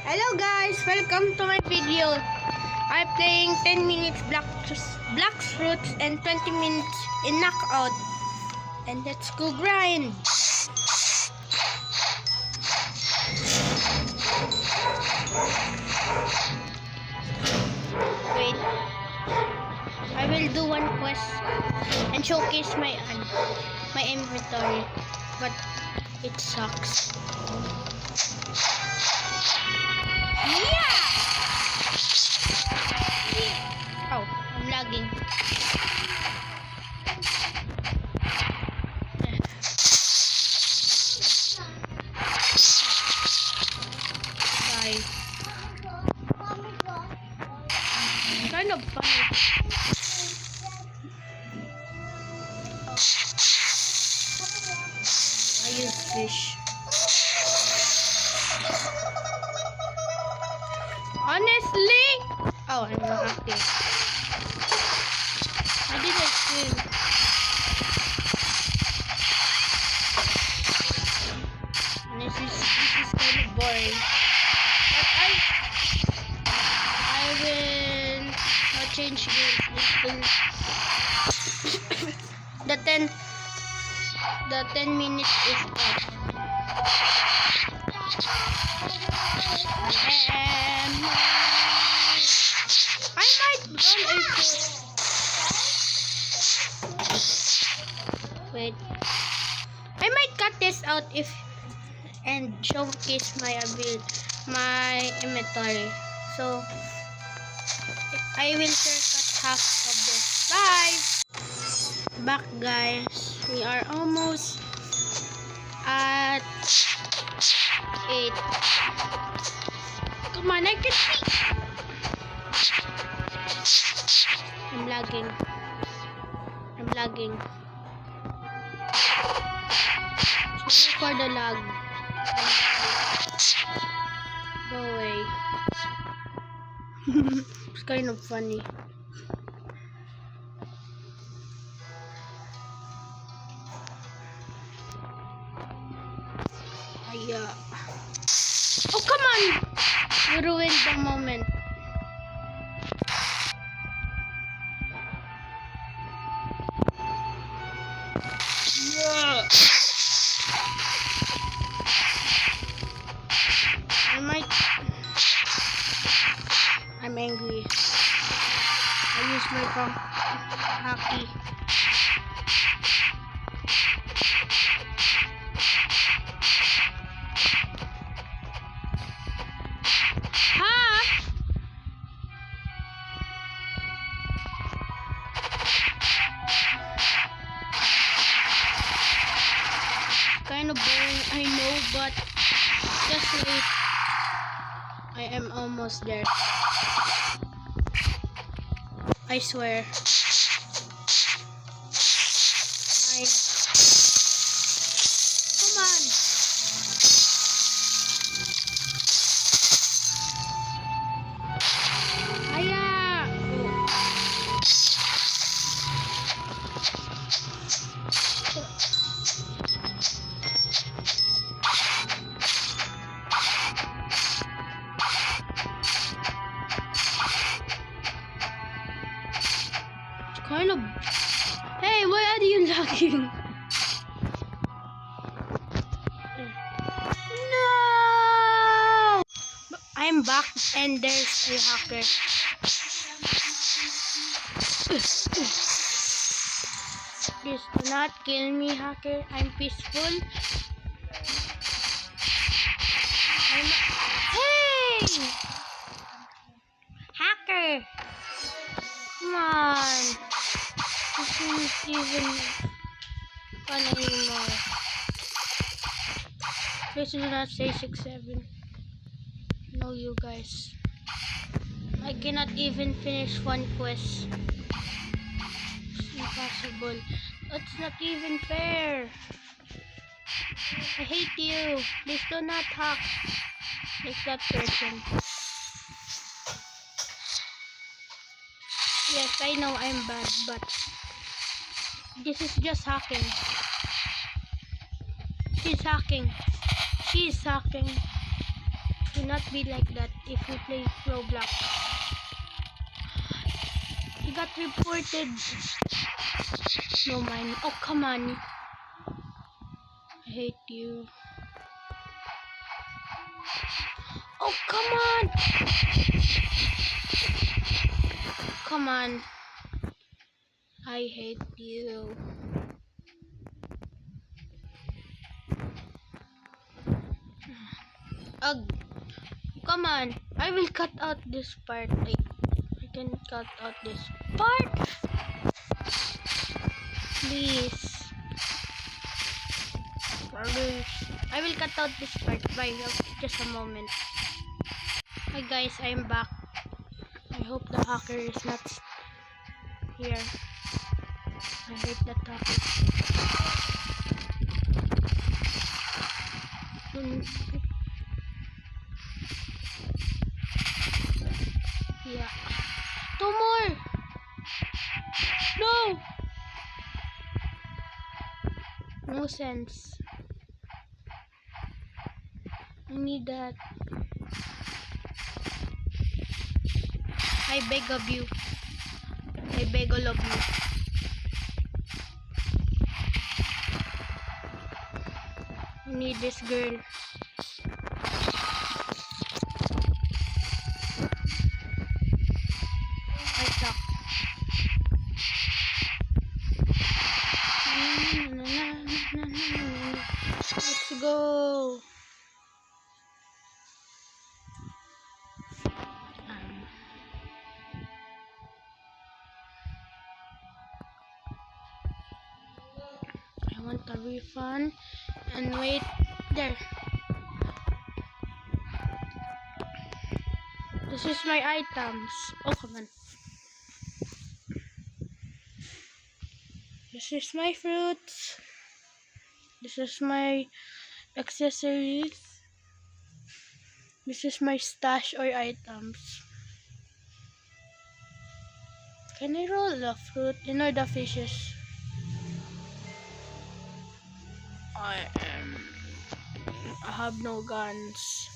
Hello guys, welcome to my video. I'm playing 10 minutes Blox Fruits and 20 minutes in Knockout. And let's go grind. Wait. I will do one quest and showcase my inventory, but it sucks. Yeah! Oh, I'm lagging. Sorry. Kind of funny. I use fish. Honestly, oh, I'm not active. I didn't swim. And this is kind of boring. But I will not change games until the 10 minutes is up. I might run into. Wait. I might cut this out and showcase my inventory. So I will share cut half of this. Bye. Back guys. We are almost at 8. Come on, I can see. I'm lagging. Sorry for the lag. Go away. It's kind of funny. Oh, come on! You ruined the moment. Yeah. I'm angry. I use my hockey. Kind of boring, I know, but just wait. I am almost there. I swear. 9. Come on. Aya. Kind of. Hey, why are you lagging? No! I'm back and there's a hacker. Please do not kill me, hacker. I'm peaceful. Hey! Hacker! Come on. This isn't even fun anymore. Please do not say 6-7. No, you guys. I cannot even finish one quest. It's impossible. That's not even fair. I hate you. Please do not hack. It's that person. Yes, I know I'm bad, but this is just hacking. She's hacking. Do not be like that if you play Roblox. He got reported. No man. Oh, come on. I hate you. Oh, come on. Come on. I hate you. Ugh. Come on. I will cut out this part. I can cut out this part. Please. I will cut out this part. Bye. Just a moment. Hi guys, I'm back. I hope the hacker is not here. I hate that hacker. Yeah. Two more! No! No sense. I need that. I beg of you. I beg all of you. I need this girl. I suck. Let's go. I want a refund and wait there. This is my items. Oh, come on. This is my fruits. This is my accessories. This is my stash or items. Can I roll the fruit? You know the fishes. I have no guns.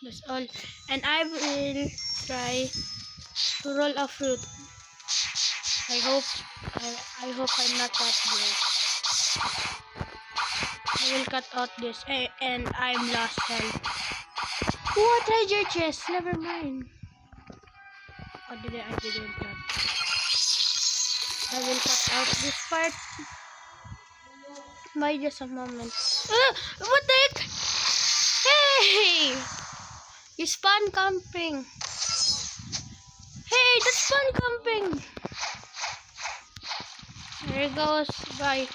That's all. And I will try to roll a fruit. I hope I'm not that good. I will cut out this and I'm lost health. What treasure chest? Never mind. Oh, I didn't cut. I will cut out this part. By just a moment. What the heck? Hey! You spawn camping. Hey, that's spawn camping. There it goes. Bye.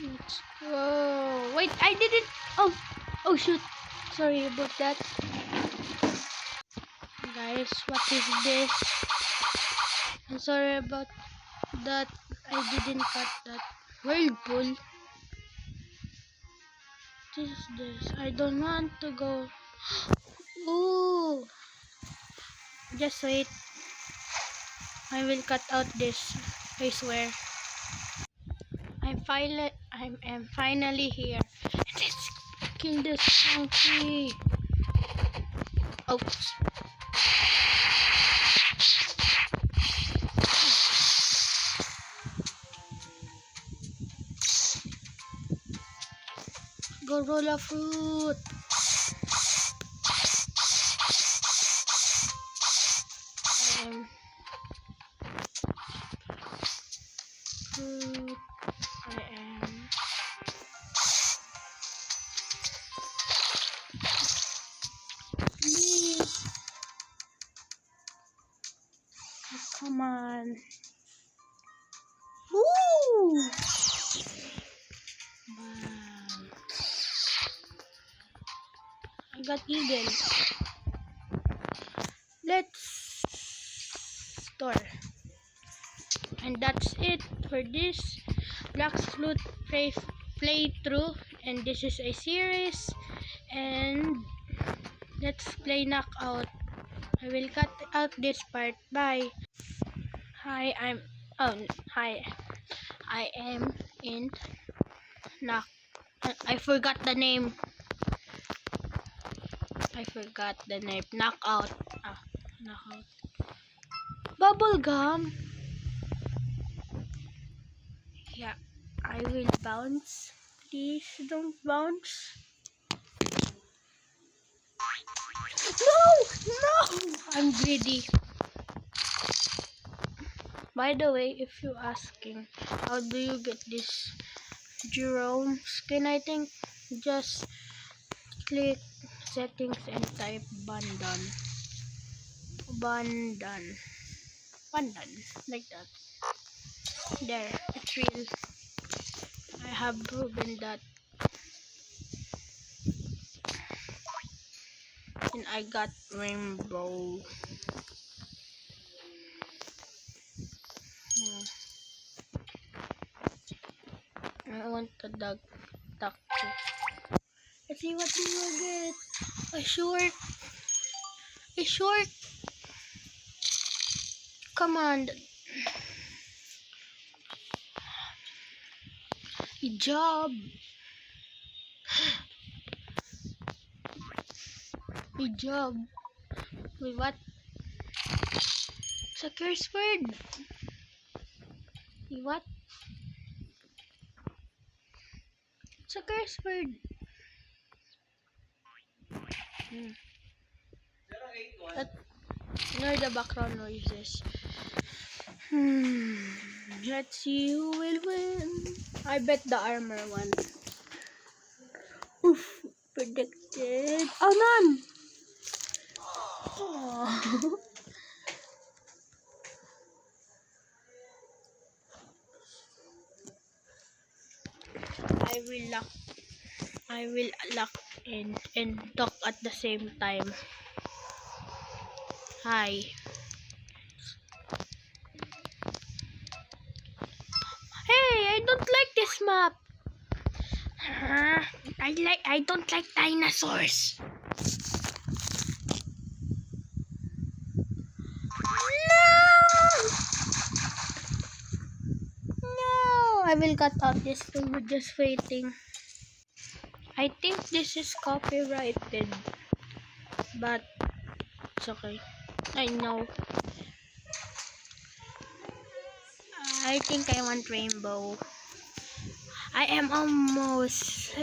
Let's go. Wait, I didn't. Oh shoot. Sorry about that. Guys, what is this? I'm sorry about that. I didn't cut that. Whirlpool. What is this? I don't want to go. Ooh. Just wait. I will cut out this. I swear. I'm finally here. Let's kill this monkey. Oops. Go roll a fruit. Fruit. on. Woo! Wow. I got eagle. Let's store. And that's it for this Black Sleuth playthrough. And this is a series. And let's play Knockout. I will cut out this part. Bye. Hi, I am in Knock. I forgot the name. Knockout. Knockout. Bubblegum. Yeah, I will bounce. Please don't bounce. No! I'm greedy. By the way, if you're asking, how do you get this Jerome skin? I think just click settings and type Bandan, like that. There, it's real. I have proven that. And I got rainbow. I want the duck too. Let's see what we will get. A short. Come on. Hijab. Wait, what? It's a curse word. Wait, what? It's a curse word. Ignore the background noises. Let's see who will win. I bet the armor one. Oof, predicted. Oh, none. Oh. I will lock in and talk at the same time. Hi. Hey, I don't like this map. I don't like dinosaurs. No, I will cut out this thing. We're just waiting. I think this is copyrighted, but it's okay. I know. I think I want rainbow. I am almost.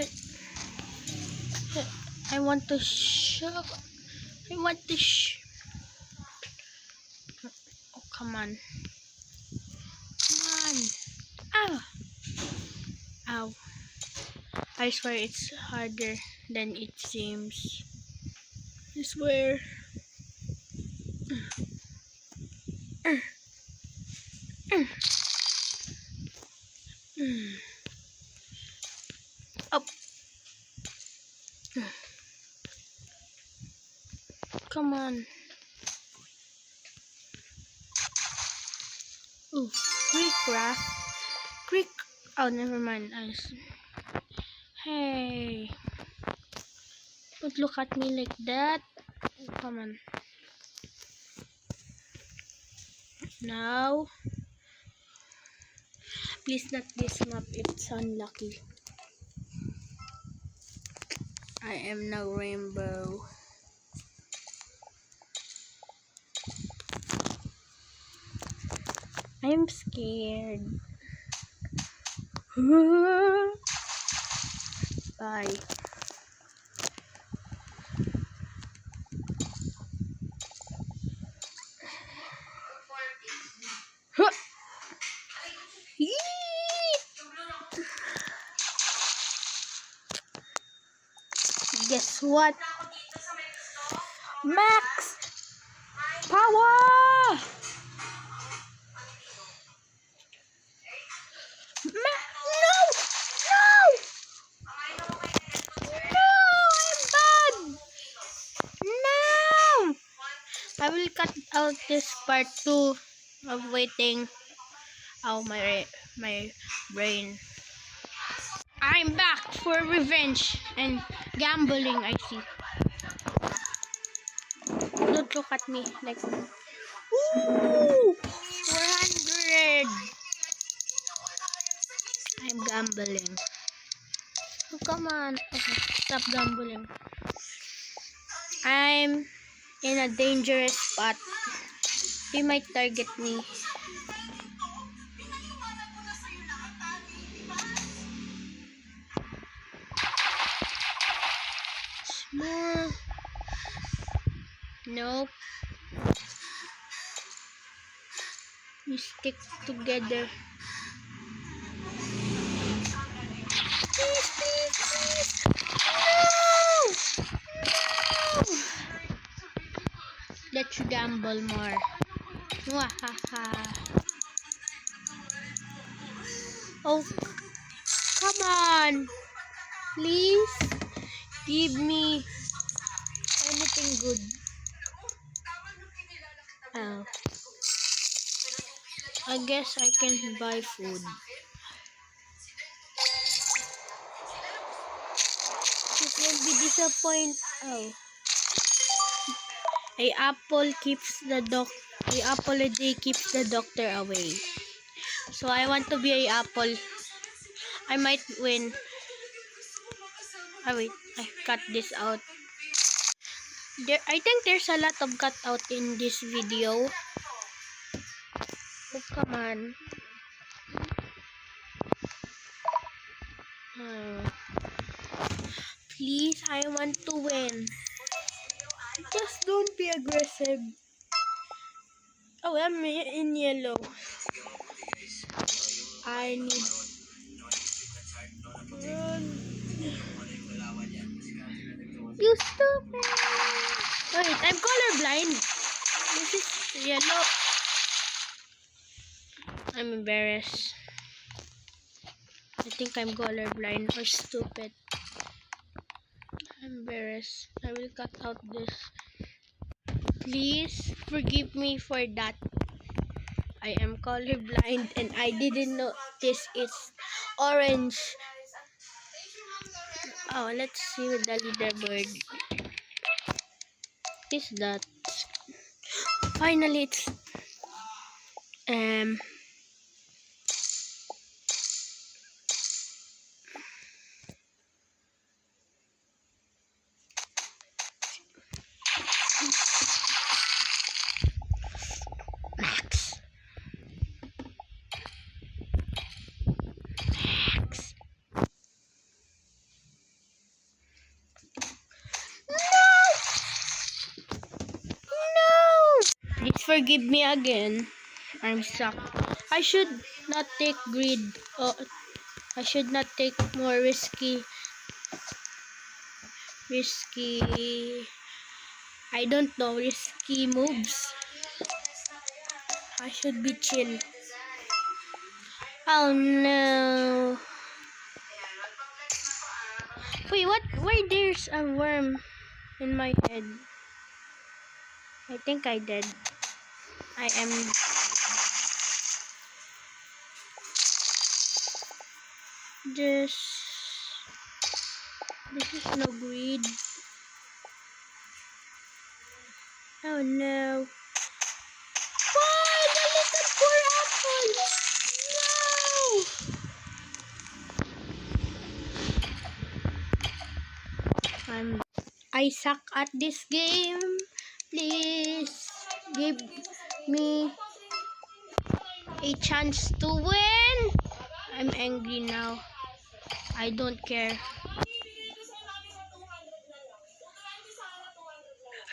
I want to show. Oh, come on. Ow. Ow. I swear it's harder than it seems. I swear. Up. Come on. Ooh, Creek. Oh, never mind. Hey. Don't look at me like that. Come on. Now. Please not this map. It's unlucky. I am now rainbow. I'm scared. Bye. Guess what? Max power! I will cut out this part 2 of waiting. Oh, my brain. I'm back for revenge and gambling, I see. Don't look at me like... Ooh! 400! I'm gambling. Oh, come on. Okay, stop gambling. I'm in a dangerous spot. He might target me. More. Nope. We stick together. Please, please, please. No! No! Let's gamble more. Wahaha. Oh, come on. Please give me anything good. Oh. I guess I can buy food. It won't be disappointed. Oh. A apple a day keeps the doctor away. So I want to be a apple. I might win. Oh wait, I cut this out. I think there's a lot of cut out in this video. Oh, come on. Please, I want to win. Just don't be aggressive. Oh, I'm in yellow. I need run. You stupid. Wait, I'm colorblind. This is yellow. I'm embarrassed. I think I'm colorblind or stupid. I'm embarrassed. I will cut out this. Please forgive me for that. I am colorblind and I didn't know this is orange. Oh, let's see with the leaderboard. Is that? Finally, it's Max. Please forgive me again. I'm stuck. I should not take greed. I should not take more risky. I don't know, risky moves. I should be chill. Oh no. Wait, what? Why there's a worm in my head? I think I did. I am... This is no greed. Oh no. Why the little poor apple? No! I suck at this game. Please give me a chance to win. I'm angry now. I don't care.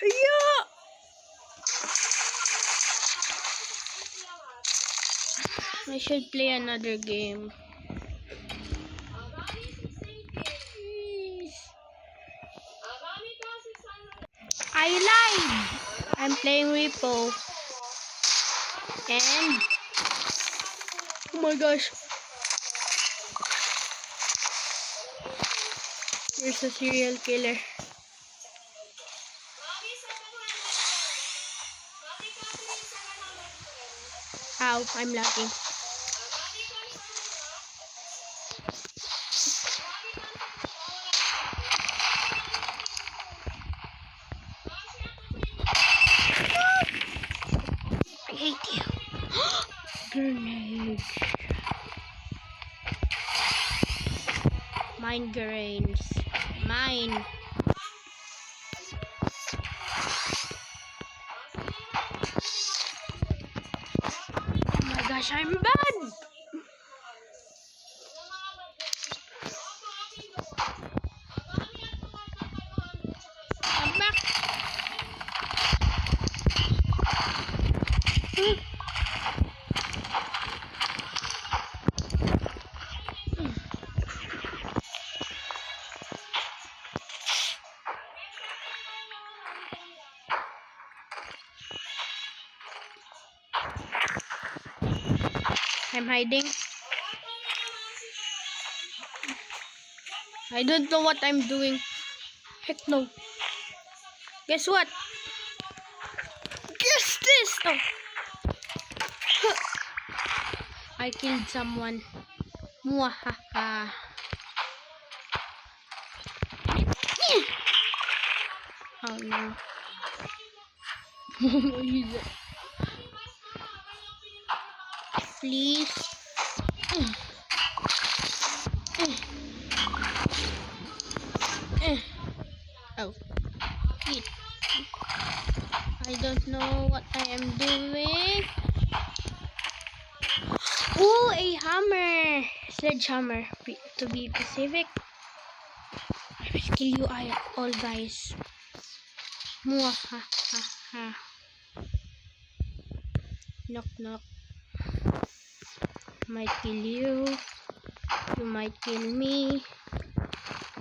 Yeah. I should play another game. I lied. I'm playing Repo. And oh my gosh. There's a serial killer. Ow, I'm lagging. I hate you. Grenades. Mine grains. Mine. Oh my gosh, I'm bad. I'm back. I'm hiding. I don't know what I'm doing. Heck no. Guess what? Guess this! Oh. I killed someone. Mwahaha. Oh no. Please. Oh. Eat. I don't know what I am doing. Oh, a hammer. Sledgehammer. To be specific. I will kill you all guys. Mwahaha. Knock knock. Might kill you. You might kill me.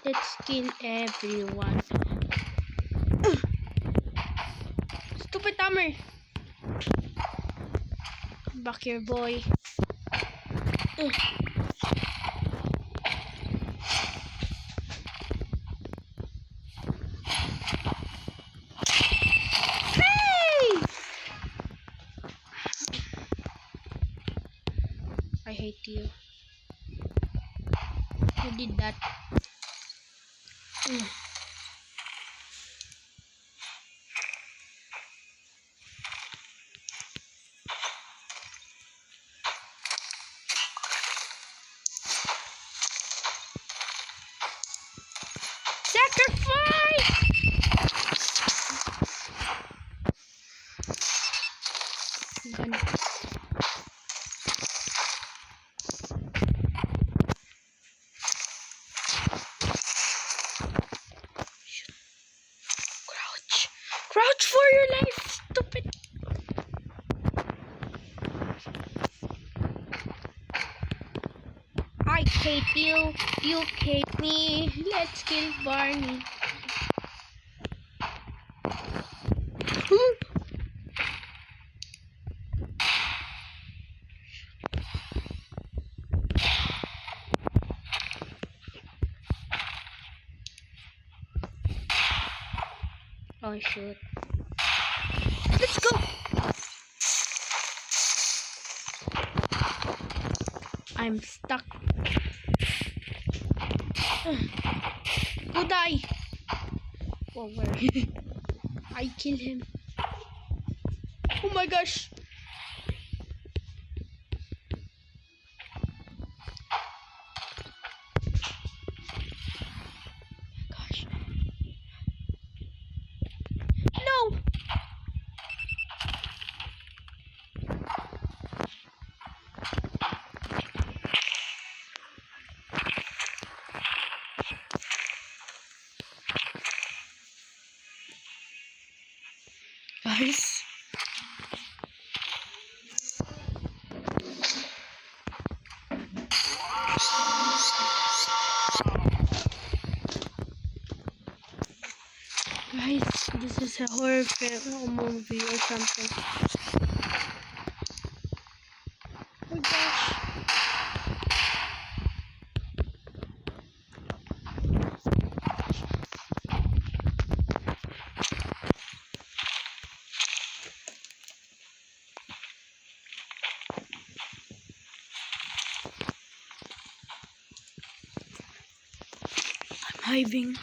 Let's kill everyone. Stupid hammer. Come back here, boy. Hey! I hate you. Who did that? Sacrifice! Gun. Crouch. Crouch for your life, stupid. I hate you. You hate me. Let's kill Barney. Oh shoot. Let's go. I'm stuck. Go die. Oh, where? I kill him. Oh my gosh. Gosh. No. Guys. Guys, this is a horror film or movie or something. Oh gosh. surviving.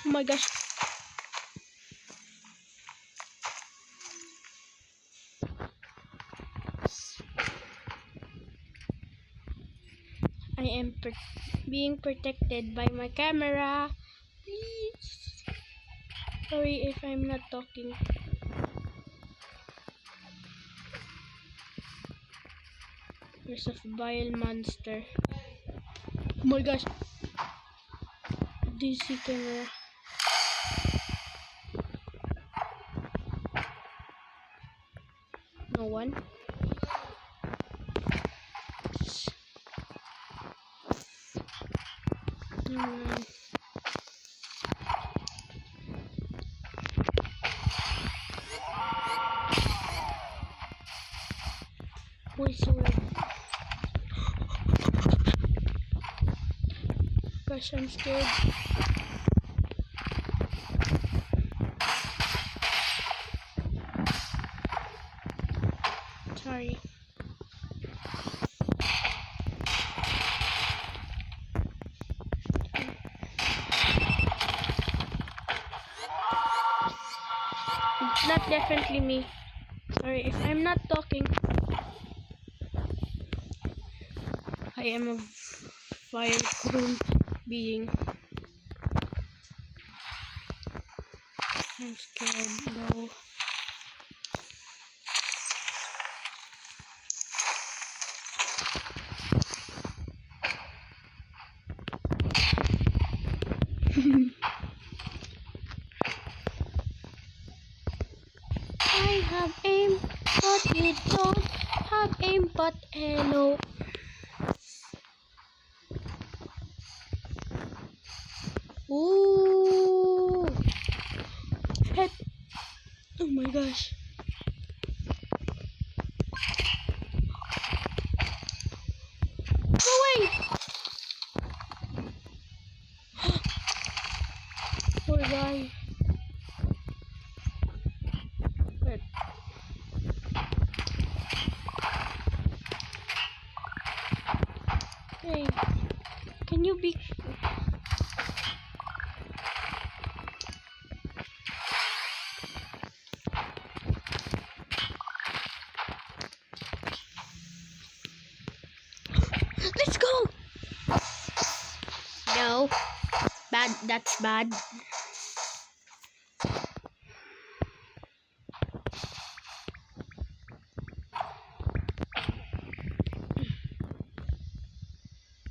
Oh my gosh. I am being protected by my camera. Please. Sorry if I'm not talking. There's a vile monster. Oh my gosh. DC camera. No one. No one. Wizard. Gosh, I'm scared. Sorry. It's not definitely me. Sorry if I'm not talking. I am a vile cruel being. I'm scared though. I have aim, but you don't have aim, but hello. Ooh. Head. Oh my gosh. Go away. Poor guy. Wait. Hey, can you be... Let's go! No. Bad. That's bad.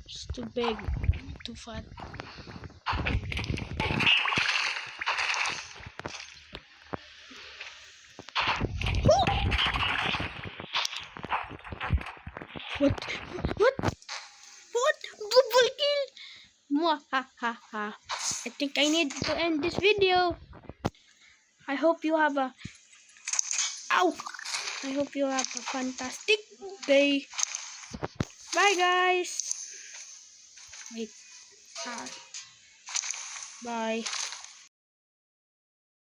It's too big. Too fat. What? What? What? Double kill! Mwahaha. I think I need to end this video. I hope you have a... Ow! I hope you have a fantastic day. Bye, guys. Wait. Bye.